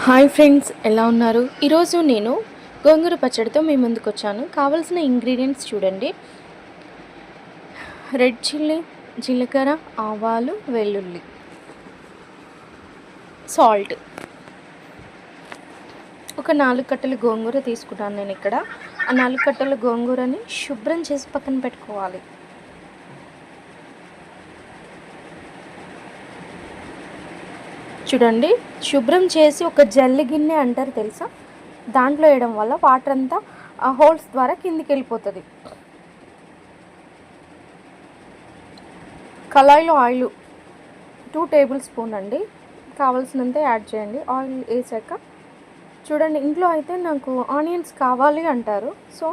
Hi friends, ఎలా ఉన్నారు? ఈరోజు నేను గోంగూర పచ్చడితో మీ ముందుకు వచ్చాను. కావాల్సిన ఇంగ్రీడియంట్స్ చూడండి. రెడ్ చిల్లీ, జీలకర్ర, ఆవాలు, వెల్లుల్లి, సాల్ట్. ఒక 4 కట్టలు గోంగూర తీసుకున్నాను నేను ఇక్కడ. ఆ 4 కట్టల గోంగూరని శుభ్రం చేసి పక్కన పెట్టుకోవాలి. చూడండి, శుభ్రం చేసి ఒక జల్లి గిన్నె అంటారు తెలుసా, దాంట్లో వేయడం వల్ల వాటర్ అంతా ఆ హోల్స్ ద్వారా కిందికి వెళ్ళిపోతుంది. కళాయిలో ఆయిల్ 2 టేబుల్ స్పూన్ అండి, కావాల్సినంత యాడ్ చేయండి. ఆయిల్ వేసాక చూడండి, ఇంట్లో అయితే నాకు ఆనియన్స్ కావాలి అంటారు. సో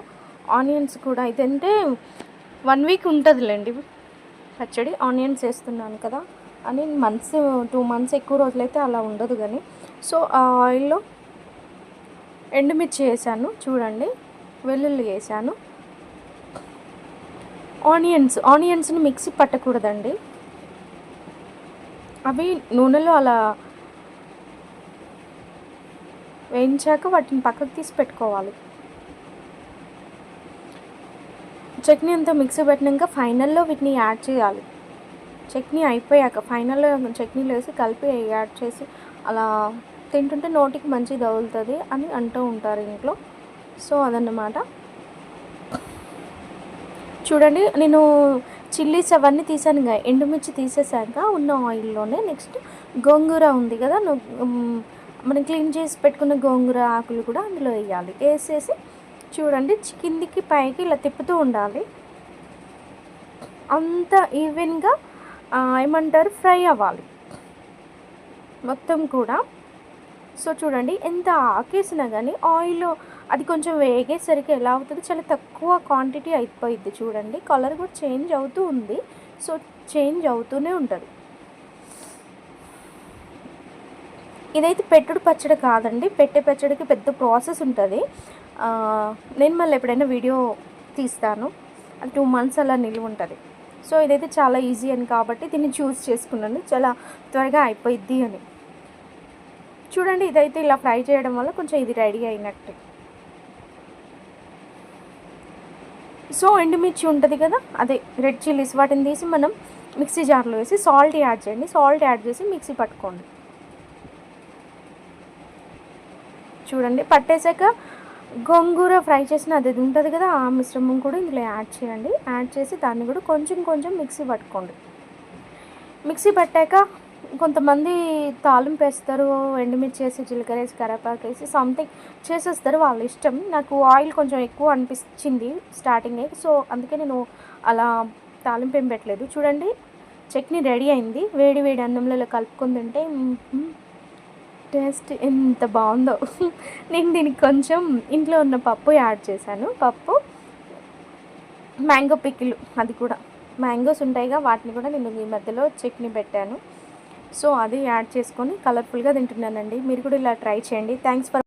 ఆనియన్స్ కూడా అయితే అంటే 1 వీక్ ఉంటుందిలేండి పచ్చడి. ఆనియన్స్ వేస్తున్నాను కదా అని మంత్స్ 2 మంత్స్ ఎక్కువ రోజులైతే అలా ఉండదు కానీ. సో ఆ ఆయిల్లో ఎండుమిర్చి వేసాను చూడండి, వెల్లుల్లి వేసాను. ఆనియన్స్ని మిక్సీ పట్టకూడదండి, అవి నూనెలో అలా వేయించాక వాటిని పక్కకు తీసి పెట్టుకోవాలి. చట్నీ అంతా మిక్సీ పెట్టినాక ఫైనల్లో వీటిని యాడ్ చేయాలి. చట్నీ అయిపోయాక ఫైనల్లో చట్నీలో వేసి కలిపి యాడ్ చేసి అలా తింటుంటే నోటికి మంచి తగులుతుంది అని అంటూ ఉంటారు ఇంట్లో. సో అదన్నమాట. చూడండి, నేను చిల్లీస్ అవన్నీ తీసాను, ఎండుమిర్చి తీసేసాక ఉన్న ఆయిల్లోనే నెక్స్ట్ గోంగూర ఉంది కదా, మనం క్లీన్ చేసి పెట్టుకున్న గోంగూర ఆకులు కూడా అందులో వేయాలి. వేసేసి చూడండి, కిందికి పైకి ఇలా తిప్పుతూ ఉండాలి. అంత ఈవెన్గా ఏమంటారు ఫ్రై అవ్వాలి మొత్తం కూడా. సో చూడండి, ఎంత ఆకేసినా కానీ ఆయిల్ అది కొంచెం వేగేసరికి ఎలా అవుతుంది, చాలా తక్కువ క్వాంటిటీ అయిపోయింది. చూడండి, కలర్ కూడా చేంజ్ అవుతూ ఉంది. సో చేంజ్ అవుతూనే ఉంటుంది. ఇదైతే పెట్టుడు పచ్చడి కాదండి, పెట్టే పచ్చడికి పెద్ద ప్రాసెస్ ఉంటుంది. నేను మళ్ళీ ఎప్పుడైనా వీడియో తీస్తాను, అది 2 మంత్స్ అలా నిలువ ఉంటుంది. సో ఇదైతే చాలా ఈజీ అని కాబట్టి దీన్ని చూస్ చేసుకున్నాను, చాలా త్వరగా అయిపోయిద్ది అని. చూడండి, ఇదైతే ఇలా ఫ్రై చేయడం వల్ల కొంచెం ఇది రెడీ అయినట్టు. సో ఎండుమిర్చి ఉంటుంది కదా, అదే రెడ్ చిల్లీస్, వాటిని తీసి మనం మిక్సీ జార్లో వేసి సాల్ట్ యాడ్ చేయండి. సాల్ట్ యాడ్ చేసి మిక్సీ పట్టుకోండి. చూడండి, పట్టేశాక గోంగూర ఫ్రై చేసిన అది ఉంటుంది కదా, ఆ మిశ్రమం కూడా ఇందులో యాడ్ చేయండి. యాడ్ చేసి దాన్ని కూడా కొంచెం కొంచెం మిక్సీ పట్టుకోండి. మిక్సీ పట్టాక కొంతమంది తాలింపు వేస్తారు, ఎండుమిర్చి వేసి జీలకర్ర వేసి కరివేపాకు వేసి సంథింగ్ చేసేస్తారు, వాళ్ళ ఇష్టం. నాకు ఆయిల్ కొంచెం ఎక్కువ అనిపించింది స్టార్టింగే, సో అందుకే నేను అలా తాలింపు ఏం పెట్టలేదు. చూడండి, చట్నీ రెడీ అయింది. వేడి వేడి అన్నంలో ఇలా కలుపుకొని తింటే టేస్ట్ ఎంత బాగుందో. నేను దీనికి కొంచెం ఇంట్లో ఉన్న పప్పు యాడ్ చేశాను. పప్పు, మ్యాంగో పికిల్, అది కూడా మ్యాంగోస్ ఉంటాయిగా, వాటిని కూడా నేను ఈ మధ్యలో చట్నీ పెట్టాను. సో అది యాడ్ చేసుకొని కలర్ఫుల్గా తింటున్నానండి. మీరు కూడా ఇలా ట్రై చేయండి. Thanks for